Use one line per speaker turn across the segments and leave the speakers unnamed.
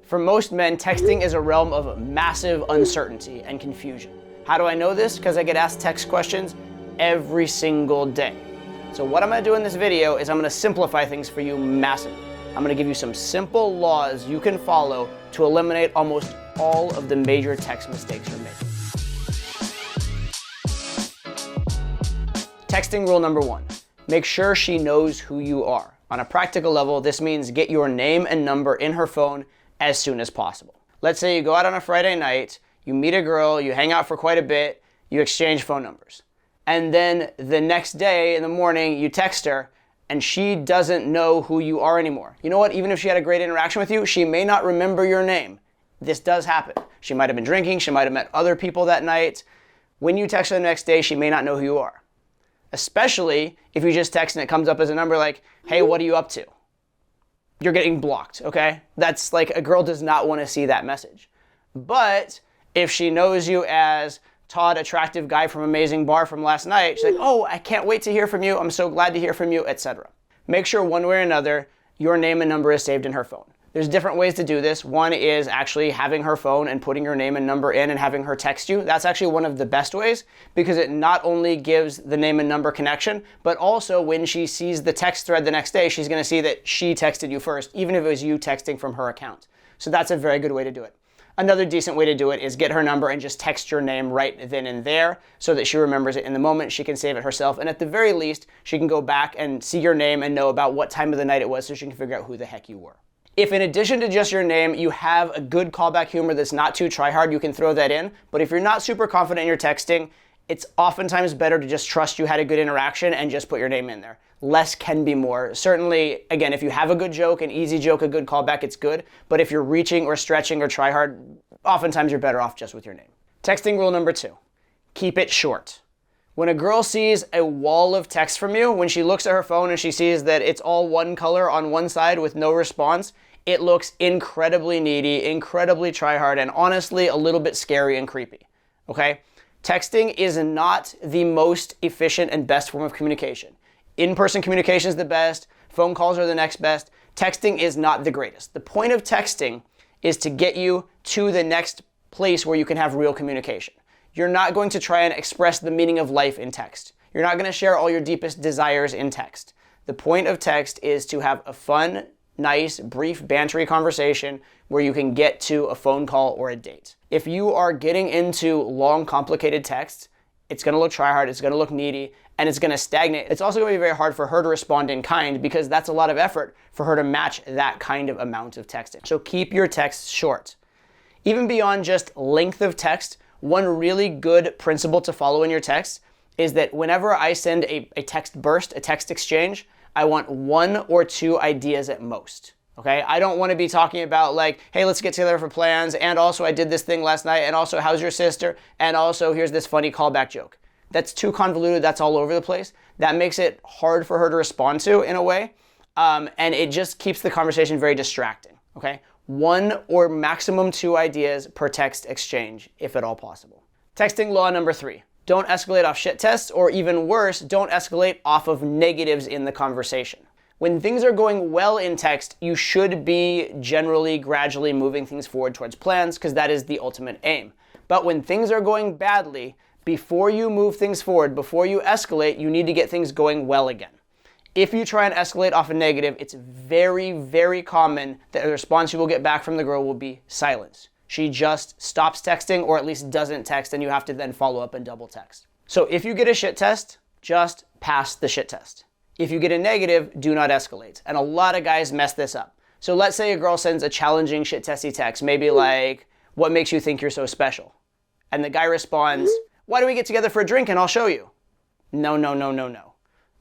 For most men, texting is a realm of massive uncertainty and confusion. How do I know this? Because I get asked text questions every single day. So what I'm gonna do in this video is I'm gonna simplify things for you massively. I'm gonna give you some simple laws you can follow to eliminate almost all of the major text mistakes you're making. Texting rule number 1, make sure she knows who you are. On a practical level, this means get your name and number in her phone as soon as possible. Let's say you go out on a Friday night, you meet a girl, you hang out for quite a bit, you exchange phone numbers. And then the next day in the morning, you text her and she doesn't know who you are anymore. You know what? Even if she had a great interaction with you, she may not remember your name. This does happen. She might have been drinking, she might have met other people that night. When you text her the next day, she may not know who you are. Especially if you just text and it comes up as a number like, hey, what are you up to? You're getting blocked, okay? That's like, a girl does not want to see that message. But if she knows you as Todd, attractive guy from Amazing Bar from last night, she's like, oh, I can't wait to hear from you. I'm so glad to hear from you, etc. Make sure one way or another, your name and number is saved in her phone. There's different ways to do this. One is actually having her phone and putting your name and number in and having her text you. That's actually one of the best ways because it not only gives the name and number connection, but also when she sees the text thread the next day, she's gonna see that she texted you first, even if it was you texting from her account. So that's a very good way to do it. Another decent way to do it is get her number and just text your name right then and there so that she remembers it in the moment. She can save it herself. And at the very least, she can go back and see your name and know about what time of the night it was so she can figure out who the heck you were. If in addition to just your name, you have a good callback humor that's not too try-hard, you can throw that in. But if you're not super confident in your texting, it's oftentimes better to just trust you had a good interaction and just put your name in there. Less can be more. Certainly, again, if you have a good joke, an easy joke, a good callback, it's good. But if you're reaching or stretching or try hard, oftentimes you're better off just with your name. Texting rule number 2, keep it short. When a girl sees a wall of text from you, when she looks at her phone and she sees that it's all one color on one side with no response, it looks incredibly needy, incredibly try hard, and honestly a little bit scary and creepy, okay? Texting is not the most efficient and best form of communication. In-person communication is the best, phone calls are the next best. Texting is not the greatest. The point of texting is to get you to the next place where you can have real communication. You're not going to try and express the meaning of life in text. You're not going to share all your deepest desires in text. The point of text is to have a fun, nice, brief, bantery conversation where you can get to a phone call or a date. If you are getting into long, complicated texts, it's going to look try hard, it's going to look needy, and it's going to stagnate. It's also going to be very hard for her to respond in kind because that's a lot of effort for her to match that kind of amount of texting. So keep your texts short. Even beyond just length of text, one really good principle to follow in your text is that whenever I send a text burst, a text exchange, I want 1 or 2 ideas at most. Okay, I don't want to be talking about like, hey, let's get together for plans, and also I did this thing last night, and also how's your sister, and also here's this funny callback joke. That's too convoluted, that's all over the place. That makes it hard for her to respond to in a way, and it just keeps the conversation very distracting, okay? 1 or maximum 2 ideas per text exchange, if at all possible. Texting law number 3. Don't escalate off shit tests, or even worse, don't escalate off of negatives in the conversation. When things are going well in text, you should be generally, gradually moving things forward towards plans, because that is the ultimate aim. But when things are going badly, before you move things forward, before you escalate, you need to get things going well again. If you try and escalate off a negative, it's very, very common that the response you will get back from the girl will be silence. She just stops texting or at least doesn't text, and you have to then follow up and double text. So if you get a shit test, just pass the shit test. If you get a negative, do not escalate. And a lot of guys mess this up. So let's say a girl sends a challenging shit testy text, maybe like, what makes you think you're so special? And the guy responds, why don't we get together for a drink and I'll show you? No, no, no, no, no.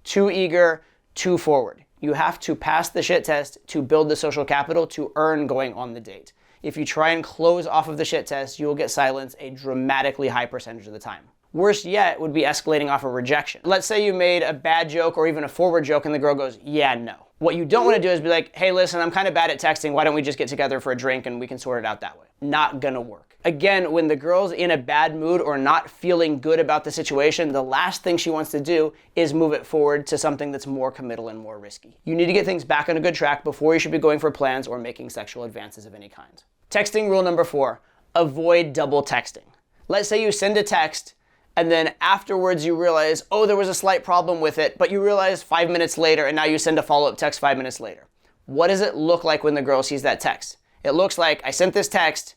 Too eager, too forward. You have to pass the shit test to build the social capital to earn going on the date. If you try and close off of the shit test, you will get silence a dramatically high percentage of the time. Worst yet would be escalating off a rejection. Let's say you made a bad joke or even a forward joke and the girl goes, yeah, no. What you don't want to do is be like, hey, listen, I'm kind of bad at texting. Why don't we just get together for a drink and we can sort it out that way? Not gonna work. Again, when the girl's in a bad mood or not feeling good about the situation, the last thing she wants to do is move it forward to something that's more committal and more risky. You need to get things back on a good track before you should be going for plans or making sexual advances of any kind. Texting rule number 4, avoid double texting. Let's say you send a text and then afterwards you realize, oh, there was a slight problem with it, but you realize 5 minutes later and now you send a follow-up text 5 minutes later. What does it look like when the girl sees that text? It looks like I sent this text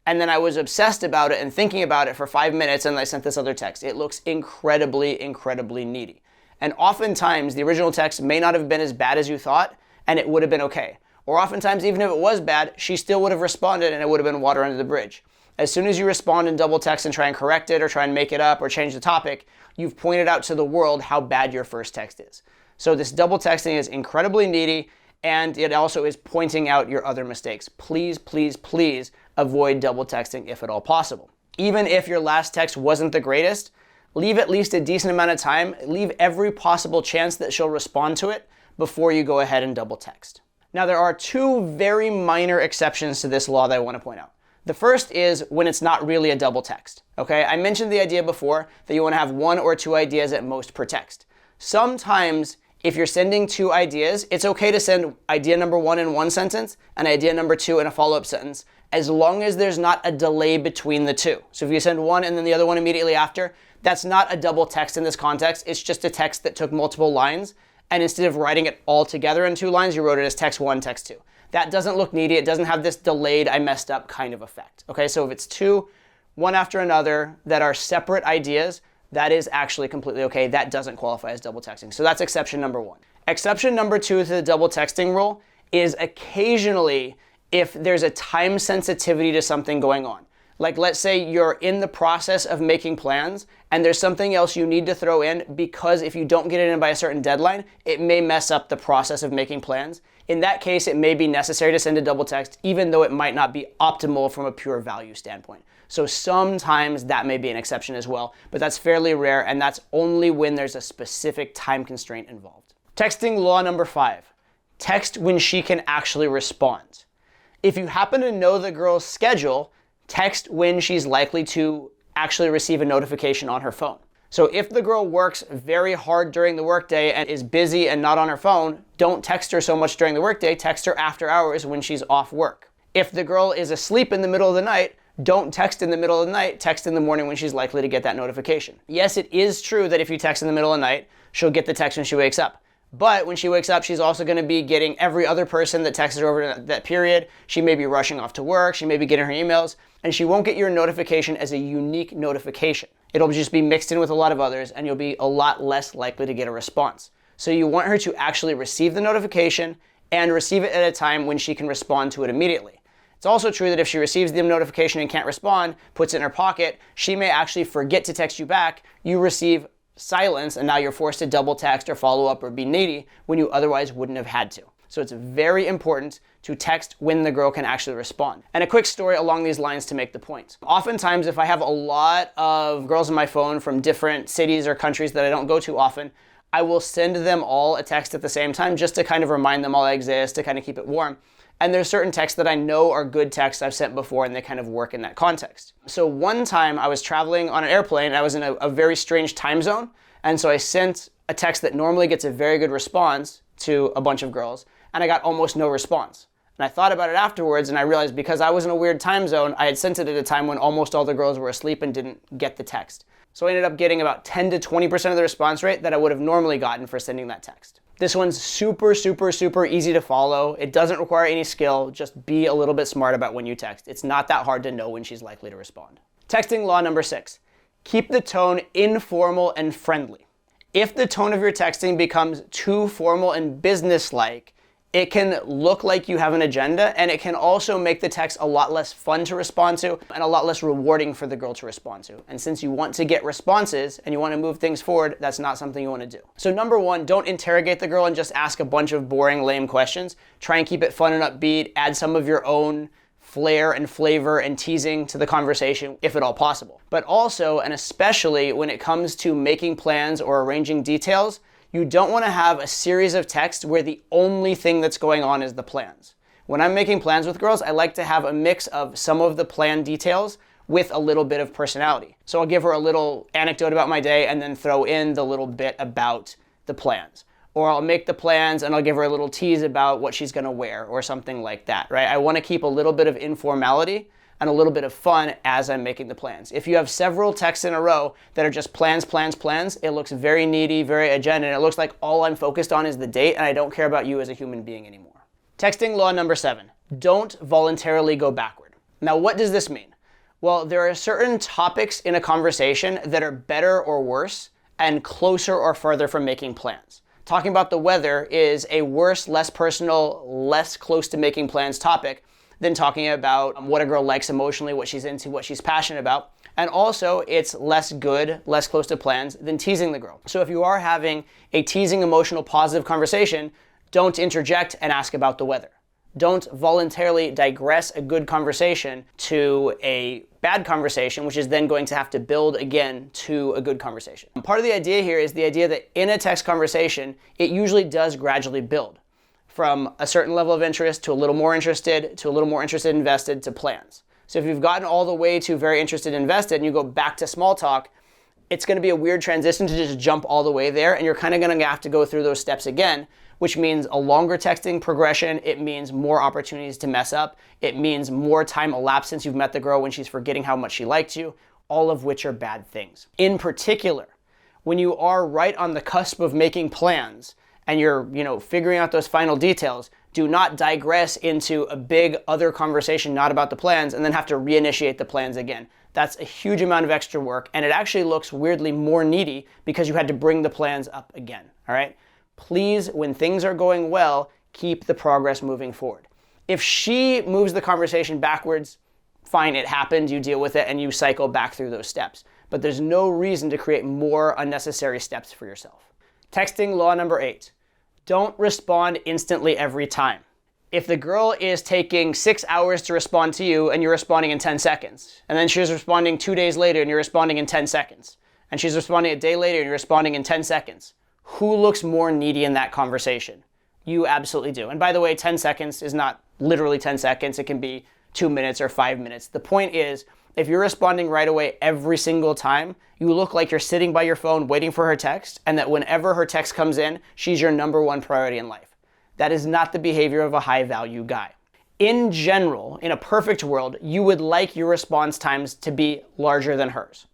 and then I was obsessed about it and thinking about it for 5 minutes and I sent this other text. It looks incredibly, incredibly needy. And oftentimes the original text may not have been as bad as you thought and it would have been okay. Or oftentimes even if it was bad, she still would have responded and it would have been water under the bridge. As soon as you respond in double text and try and correct it or try and make it up or change the topic, you've pointed out to the world how bad your first text is. So this double texting is incredibly needy, and it also is pointing out your other mistakes. Please, please, please avoid double texting if at all possible. Even if your last text wasn't the greatest, leave at least a decent amount of time, leave every possible chance that she'll respond to it before you go ahead and double text. Now there are 2 very minor exceptions to this law that I want to point out. The first is when it's not really a double text, okay? I mentioned the idea before that you want to have 1 or 2 ideas at most per text. Sometimes if you're sending 2 ideas, it's okay to send idea number 1 in one sentence and idea number 2 in a follow-up sentence, as long as there's not a delay between the 2. So if you send one and then the other one immediately after, that's not a double text in this context. It's just a text that took multiple lines, and instead of writing it all together in 2 lines, you wrote it as text 1, text 2. That doesn't look needy. It doesn't have this delayed, I messed up kind of effect. Okay, so if it's 2, one after another, that are separate ideas, that is actually completely okay. That doesn't qualify as double texting. So that's exception number 1. Exception number 2 to the double texting rule is occasionally if there's a time sensitivity to something going on. Like let's say you're in the process of making plans and there's something else you need to throw in because if you don't get it in by a certain deadline, it may mess up the process of making plans. In that case, it may be necessary to send a double text, even though it might not be optimal from a pure value standpoint. So sometimes that may be an exception as well, but that's fairly rare, and that's only when there's a specific time constraint involved. Texting law number 5, text when she can actually respond. If you happen to know the girl's schedule, text when she's likely to actually receive a notification on her phone. So if the girl works very hard during the workday and is busy and not on her phone, don't text her so much during the workday, text her after hours when she's off work. If the girl is asleep in the middle of the night, don't text in the middle of the night, text in the morning when she's likely to get that notification. Yes, it is true that if you text in the middle of the night, she'll get the text when she wakes up. But when she wakes up, she's also going to be getting every other person that texts her over that period. She may be rushing off to work, she may be getting her emails, and she won't get your notification as a unique notification. It'll just be mixed in with a lot of others, and you'll be a lot less likely to get a response. So you want her to actually receive the notification and receive it at a time when she can respond to it immediately. It's also true that if she receives the notification and can't respond, puts it in her pocket, she may actually forget to text you back. You receive silence, and now you're forced to double text or follow up or be needy when you otherwise wouldn't have had to. So it's very important to text when the girl can actually respond. And a quick story along these lines to make the point. Oftentimes, if I have a lot of girls on my phone from different cities or countries that I don't go to often, I will send them all a text at the same time just to kind of remind them all I exist, to kind of keep it warm. And there's certain texts that I know are good texts I've sent before, and they kind of work in that context. So one time I was traveling on an airplane, I was in a very strange time zone, and so I sent a text that normally gets a very good response to a bunch of girls, and I got almost no response. And I thought about it afterwards, and I realized because I was in a weird time zone, I had sent it at a time when almost all the girls were asleep and didn't get the text. So I ended up getting about 10 to 20% of the response rate that I would have normally gotten for sending that text. This one's super, super, super easy to follow. It doesn't require any skill. Just be a little bit smart about when you text. It's not that hard to know when she's likely to respond. Texting law number 6. Keep the tone informal and friendly. If the tone of your texting becomes too formal and business-like, it can look like you have an agenda, and it can also make the text a lot less fun to respond to and a lot less rewarding for the girl to respond to. And since you want to get responses and you want to move things forward, that's not something you want to do. So number 1, don't interrogate the girl and just ask a bunch of boring, lame questions. Try and keep it fun and upbeat. Add some of your own flair and flavor and teasing to the conversation, if at all possible. But also, and especially when it comes to making plans or arranging details, you don't want to have a series of texts where the only thing that's going on is the plans. When I'm making plans with girls, I like to have a mix of some of the plan details with a little bit of personality. So I'll give her a little anecdote about my day and then throw in the little bit about the plans. or I'll make the plans and I'll give her a little tease about what she's gonna wear or something like that, right? I wanna keep a little bit of informality and a little bit of fun as I'm making the plans. If you have several texts in a row that are just plans, plans, plans, it looks very needy, very agenda, and it looks like all I'm focused on is the date and I don't care about you as a human being anymore. Texting law number 7, don't voluntarily go backward. Now, what does this mean? Well, there are certain topics in a conversation that are better or worse and closer or further from making plans. Talking about the weather is a worse, less personal, less close to making plans topic than talking about what a girl likes emotionally, what she's into, what she's passionate about. And also, it's less good, less close to plans than teasing the girl. So if you are having a teasing, emotional, positive conversation, don't interject and ask about the weather. Don't voluntarily digress a good conversation to a bad conversation, which is then going to have to build again to a good conversation. And part of the idea here is the idea that in a text conversation, it usually does gradually build from a certain level of interest to a little more interested, to a little more interested, invested, to plans. So if you've gotten all the way to very interested, invested, and you go back to small talk, it's going to be a weird transition to just jump all the way there, and you're kind of going to have to go through those steps again, which means a longer texting progression. It means more opportunities to mess up. It means more time elapsed since you've met the girl when she's forgetting how much she liked you, all of which are bad things. In particular, when you are right on the cusp of making plans and you're, figuring out those final details, do not digress into a big other conversation not about the plans and then have to reinitiate the plans again. That's a huge amount of extra work, and it actually looks weirdly more needy because you had to bring the plans up again, all right? Please, when things are going well, keep the progress moving forward. If she moves the conversation backwards, fine, it happened, you deal with it, and you cycle back through those steps. But there's no reason to create more unnecessary steps for yourself. Texting law number 8. Don't respond instantly every time. If the girl is taking 6 hours to respond to you and you're responding in 10 seconds, and then she's responding 2 days later and you're responding in 10 seconds, and she's responding a day later and you're responding in 10 seconds, who looks more needy in that conversation? You absolutely do. And by the way, 10 seconds is not literally 10 seconds. It can be 2 minutes or 5 minutes. The point is, if you're responding right away every single time, you look like you're sitting by your phone waiting for her text, and that whenever her text comes in, she's your number one priority in life. That is not the behavior of a high-value guy. In general, in a perfect world, you would like your response times to be larger than hers.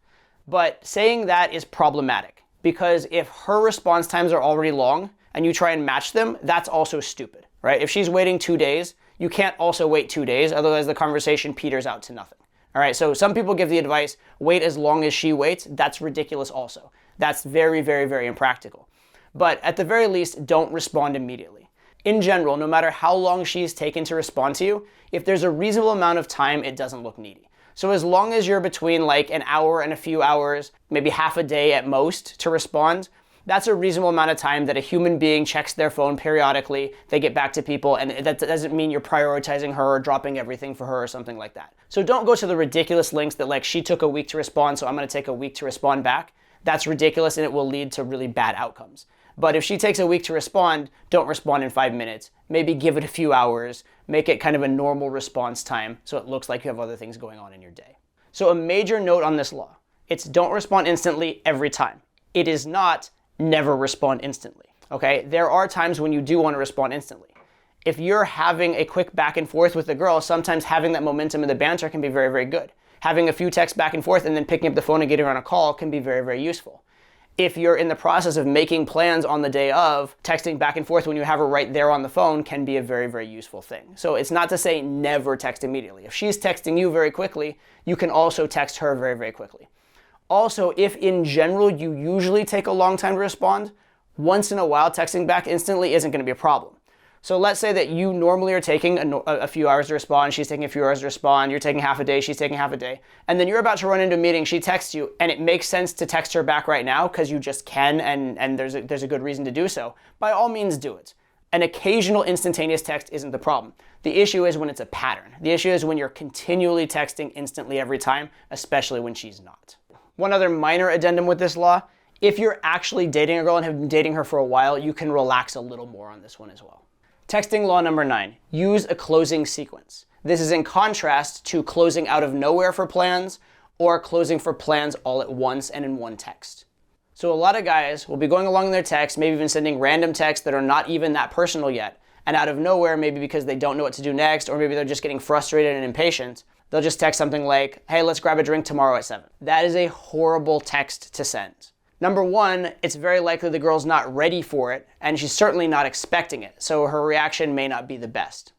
But saying that is problematic, because if her response times are already long and you try and match them, that's also stupid, right? If she's waiting 2 days, you can't also wait 2 days, otherwise the conversation peters out to nothing. All right, so some people give the advice, wait as long as she waits. That's ridiculous also. That's very, very, very impractical. But at the very least, don't respond immediately. In general, no matter how long she's taken to respond to you, if there's a reasonable amount of time, it doesn't look needy. So as long as you're between like an hour and a few hours, maybe half a day at most to respond, that's a reasonable amount of time that a human being checks their phone periodically, they get back to people, and that doesn't mean you're prioritizing her or dropping everything for her or something like that. So don't go to the ridiculous links that like she took a week to respond, so I'm gonna take a week to respond back. That's ridiculous and it will lead to really bad outcomes. But if she takes a week to respond, don't respond in 5 minutes. Maybe give it a few hours, make it kind of a normal response time so it looks like you have other things going on in your day. So a major note on this law, it's don't respond instantly every time. It is not never respond instantly, okay? There are times when you do want to respond instantly. If you're having a quick back and forth with a girl, sometimes having that momentum in the banter can be very, very good. Having a few texts back and forth and then picking up the phone and getting her on a call can be very, very useful. If you're in the process of making plans on the day of, texting back and forth when you have her right there on the phone can be a very, very useful thing. So it's not to say never text immediately. If she's texting you very quickly, you can also text her very, very quickly. Also, if in general you usually take a long time to respond, once in a while texting back instantly isn't going to be a problem. So let's say that you normally are taking a few hours to respond, she's taking a few hours to respond, you're taking half a day, she's taking half a day, and then you're about to run into a meeting, she texts you, and it makes sense to text her back right now because you just can and there's a good reason to do so. By all means, do it. An occasional instantaneous text isn't the problem. The issue is when it's a pattern. The issue is when you're continually texting instantly every time, especially when she's not. One other minor addendum with this law, if you're actually dating a girl and have been dating her for a while, you can relax a little more on this one as well. Texting law number 9, use a closing sequence. This is in contrast to closing out of nowhere for plans or closing for plans all at once and in one text. So a lot of guys will be going along in their text, maybe even sending random texts that are not even that personal yet. And out of nowhere, maybe because they don't know what to do next, or maybe they're just getting frustrated and impatient, they'll just text something like, hey, let's grab a drink tomorrow at 7. That is a horrible text to send. Number one, it's very likely the girl's not ready for it, and she's certainly not expecting it, so her reaction may not be the best.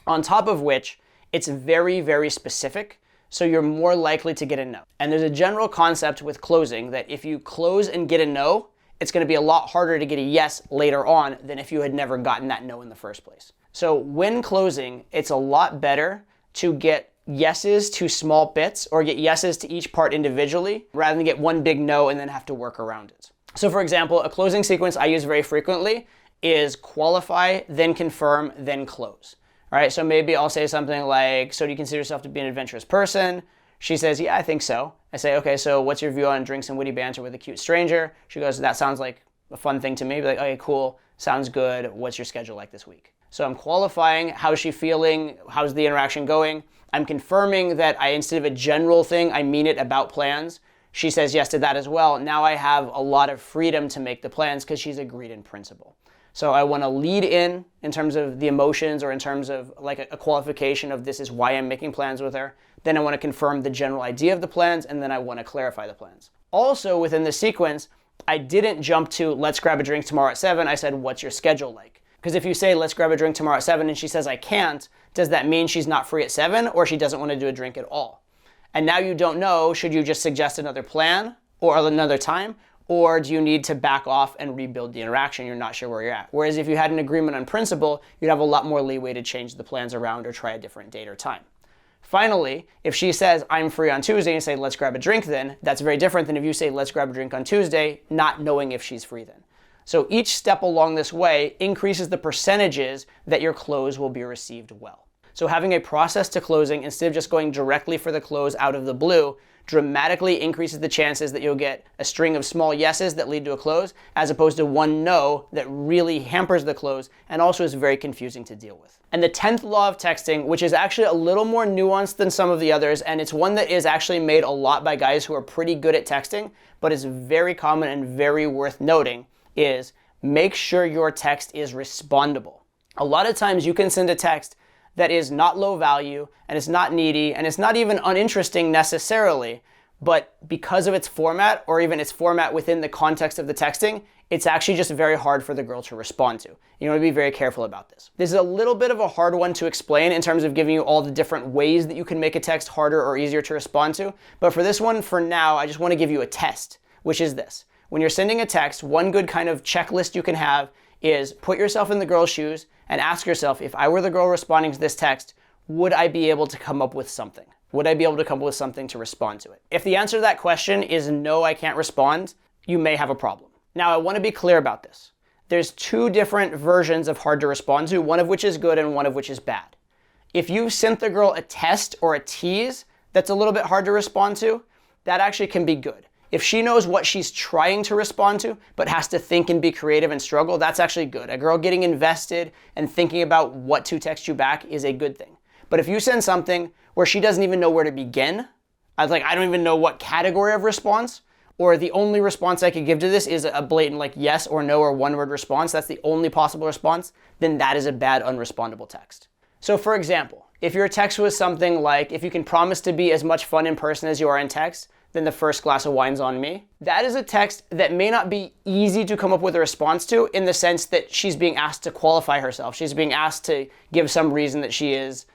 On top of which, it's very, very specific, so you're more likely to get a no. And there's a general concept with closing that if you close and get a no, it's going to be a lot harder to get a yes later on than if you had never gotten that no in the first place. So when closing, it's a lot better to get yeses to small bits or get yeses to each part individually rather than get one big no and then have to work around it. So for example, a closing sequence I use very frequently is qualify, then confirm, then close. All right, so maybe I'll say something like, so do you consider yourself to be an adventurous person? She says, yeah, I think so. I say, okay, so what's your view on drinks and witty banter with a cute stranger? She goes, that sounds like a fun thing to me. Be like, okay, cool, sounds good. What's your schedule like this week? So I'm qualifying, how's she feeling? How's the interaction going? I'm confirming that instead of a general thing, I mean it about plans. She says yes to that as well. Now I have a lot of freedom to make the plans because she's agreed in principle. So I want to lead in terms of the emotions or in terms of like a qualification of this is why I'm making plans with her. Then I want to confirm the general idea of the plans, and then I want to clarify the plans. Also within the sequence, I didn't jump to let's grab a drink tomorrow at 7. I said, what's your schedule like? Because if you say let's grab a drink tomorrow at 7 and she says I can't, does that mean she's not free at 7 or she doesn't want to do a drink at all? And now you don't know, should you just suggest another plan or another time? Or do you need to back off and rebuild the interaction? You're not sure where you're at. Whereas if you had an agreement on principle, you'd have a lot more leeway to change the plans around or try a different date or time. Finally, if she says, I'm free on Tuesday, and you say, let's grab a drink then, that's very different than if you say, let's grab a drink on Tuesday, not knowing if she's free then. So each step along this way increases the percentages that your close will be received well. So having a process to closing instead of just going directly for the close out of the blue dramatically increases the chances that you'll get a string of small yeses that lead to a close as opposed to one no that really hampers the close and also is very confusing to deal with. And the 10th law of texting, which is actually a little more nuanced than some of the others, and it's one that is actually made a lot by guys who are pretty good at texting, but is very common and very worth noting, is make sure your text is respondable. A lot of times you can send a text that is not low value, and it's not needy, and it's not even uninteresting necessarily, but because of its format, or even its format within the context of the texting, it's actually just very hard for the girl to respond to. You want to be very careful about this. This is a little bit of a hard one to explain in terms of giving you all the different ways that you can make a text harder or easier to respond to, but for this one, for now, I just want to give you a test, which is this. When you're sending a text, one good kind of checklist you can have is put yourself in the girl's shoes and ask yourself, if I were the girl responding to this text, would I be able to come up with something? Would I be able to come up with something to respond to it? If the answer to that question is no, I can't respond, you may have a problem. Now, I want to be clear about this. There's two different versions of hard to respond to, one of which is good and one of which is bad. If you sent the girl a test or a tease that's a little bit hard to respond to, that actually can be good. If she knows what she's trying to respond to, but has to think and be creative and struggle, that's actually good. A girl getting invested and thinking about what to text you back is a good thing. But if you send something where she doesn't even know where to begin, I don't even know what category of response, or the only response I could give to this is a blatant like yes or no or one word response, that's the only possible response, then that is a bad unrespondable text. So for example, if your text was something like, if you can promise to be as much fun in person as you are in text, then the first glass of wine's on me. That is a text that may not be easy to come up with a response to in the sense that she's being asked to qualify herself. She's being asked to give some reason that she is,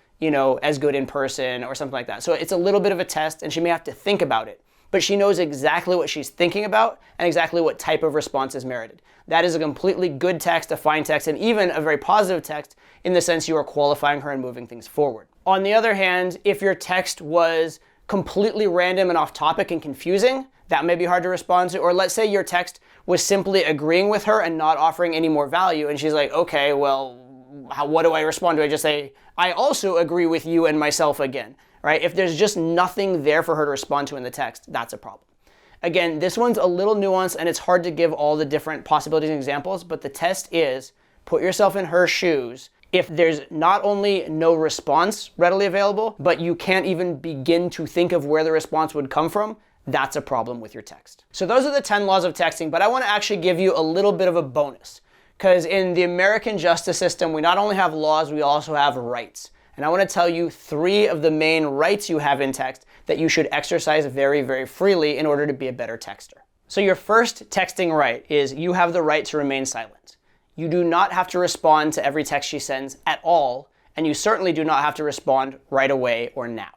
as good in person or something like that. So it's a little bit of a test and she may have to think about it, but she knows exactly what she's thinking about and exactly what type of response is merited. That is a completely good text, a fine text, and even a very positive text in the sense you are qualifying her and moving things forward. On the other hand, if your text was completely random and off topic and confusing, that may be hard to respond to. Or let's say your text was simply agreeing with her and not offering any more value, and she's like, okay, well, what do I respond to? I just say, I also agree with you and myself again, right? If there's just nothing there for her to respond to in the text, that's a problem. Again, this one's a little nuanced and it's hard to give all the different possibilities and examples, but the test is put yourself in her shoes. If there's not only no response readily available, but you can't even begin to think of where the response would come from, that's a problem with your text. So those are the 10 laws of texting, but I want to actually give you a little bit of a bonus. Because in the American justice system, we not only have laws, we also have rights. And I want to tell you 3 of the main rights you have in text that you should exercise very, very freely in order to be a better texter. So your first texting right is you have the right to remain silent. You do not have to respond to every text she sends at all, and you certainly do not have to respond right away or now.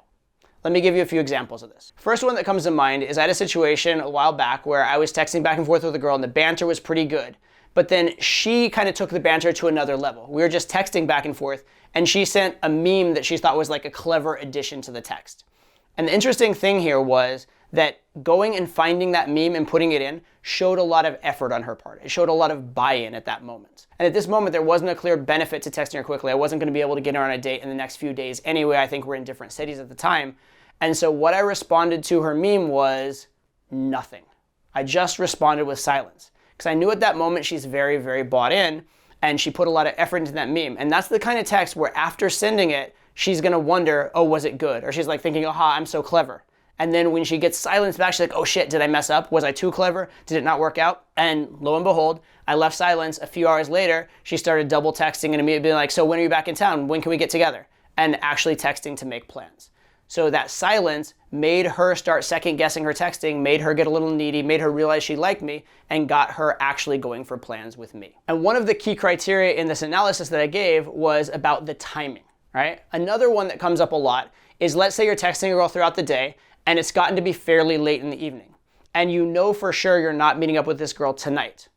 Let me give you a few examples of this. First one that comes to mind is I had a situation a while back where I was texting back and forth with a girl and the banter was pretty good. But then she kind of took the banter to another level. We were just texting back and forth, and she sent a meme that she thought was like a clever addition to the text. And the interesting thing here was that going and finding that meme and putting it in showed a lot of effort on her part. It showed a lot of buy-in at that moment. And at this moment, there wasn't a clear benefit to texting her quickly. I wasn't going to be able to get her on a date in the next few days anyway. I think we're in different cities at the time. And so what I responded to her meme was nothing. I just responded with silence. Because I knew at that moment she's very, very bought in, and she put a lot of effort into that meme. And that's the kind of text where after sending it, she's going to wonder, oh, was it good? Or she's like thinking, aha, I'm so clever. And then when she gets silence back, she's like, oh shit, did I mess up? Was I too clever? Did it not work out? And lo and behold, I left silence. A few hours later, she started double texting and immediately being like, so when are you back in town? When can we get together? And actually texting to make plans. So that silence made her start second guessing her texting, made her get a little needy, made her realize she liked me, and got her actually going for plans with me. And one of the key criteria in this analysis that I gave was about the timing, right? Another one that comes up a lot is, let's say you're texting a girl throughout the day and it's gotten to be fairly late in the evening, and you know for sure you're not meeting up with this girl tonight.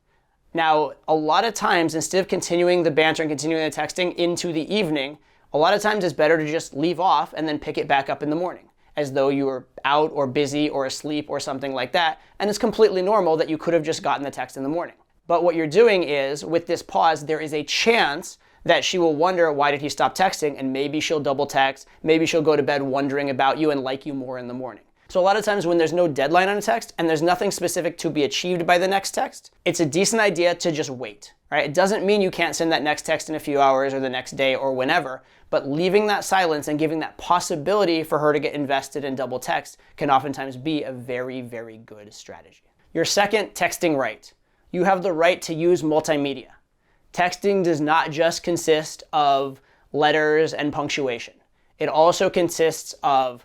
Now, a lot of times, instead of continuing the banter and continuing the texting into the evening, a lot of times it's better to just leave off and then pick it back up in the morning, as though you were out or busy or asleep or something like that. And it's completely normal that you could have just gotten the text in the morning. But what you're doing is, with this pause, there is a chance that she will wonder, why did he stop texting? And maybe she'll double text. Maybe she'll go to bed wondering about you and like you more in the morning. So a lot of times when there's no deadline on a text and there's nothing specific to be achieved by the next text, it's a decent idea to just wait, right? It doesn't mean you can't send that next text in a few hours or the next day or whenever, but leaving that silence and giving that possibility for her to get invested in double text can oftentimes be a very, very good strategy. Your second texting right. You have the right to use multimedia. Texting does not just consist of letters and punctuation. It also consists of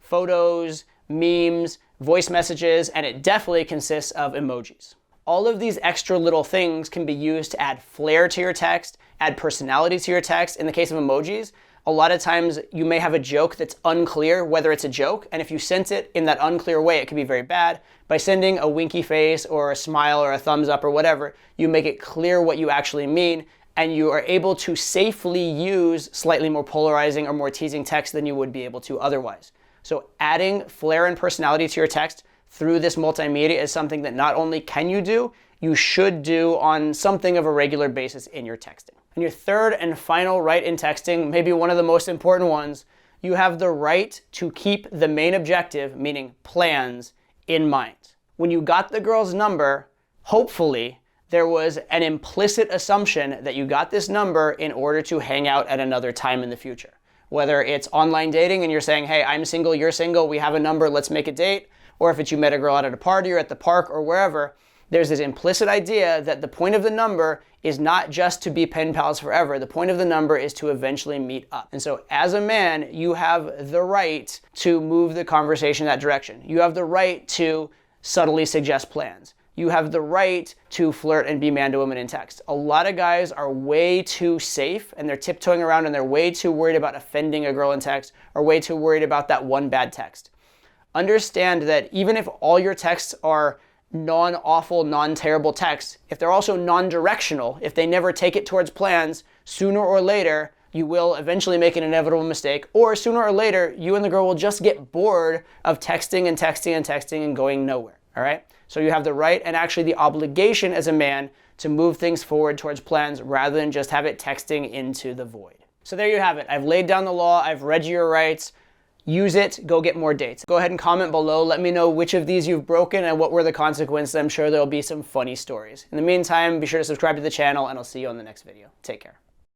photos, memes, voice messages, and it definitely consists of emojis. All of these extra little things can be used to add flair to your text, add personality to your text. In the case of emojis, a lot of times you may have a joke that's unclear whether it's a joke, and if you sent it in that unclear way, it can be very bad. By sending a winky face or a smile or a thumbs up or whatever, you make it clear what you actually mean, and you are able to safely use slightly more polarizing or more teasing text than you would be able to otherwise. So adding flair and personality to your text through this multimedia is something that not only can you do, you should do on something of a regular basis in your texting. And your third and final right in texting, maybe one of the most important ones, you have the right to keep the main objective, meaning plans, in mind. When you got the girl's number, hopefully there was an implicit assumption that you got this number in order to hang out at another time in the future. Whether it's online dating and you're saying, hey, I'm single, you're single, we have a number, let's make a date. Or if it's you met a girl out at a party or at the park or wherever, there's this implicit idea that the point of the number is not just to be pen pals forever. The point of the number is to eventually meet up. And so as a man, you have the right to move the conversation that direction. You have the right to subtly suggest plans. You have the right to flirt and be man to woman in text. A lot of guys are way too safe and they're tiptoeing around and they're way too worried about offending a girl in text or way too worried about that one bad text. Understand that even if all your texts are non-awful, non-terrible texts, if they're also non-directional, if they never take it towards plans, sooner or later, you will eventually make an inevitable mistake, or sooner or later, you and the girl will just get bored of texting and texting and texting and going nowhere, all right? So you have the right and actually the obligation as a man to move things forward towards plans rather than just have it texting into the void. So there you have it. I've laid down the law. I've read you your rights. Use it. Go get more dates. Go ahead and comment below. Let me know which of these you've broken and what were the consequences. I'm sure there'll be some funny stories. In the meantime, be sure to subscribe to the channel and I'll see you on the next video. Take care.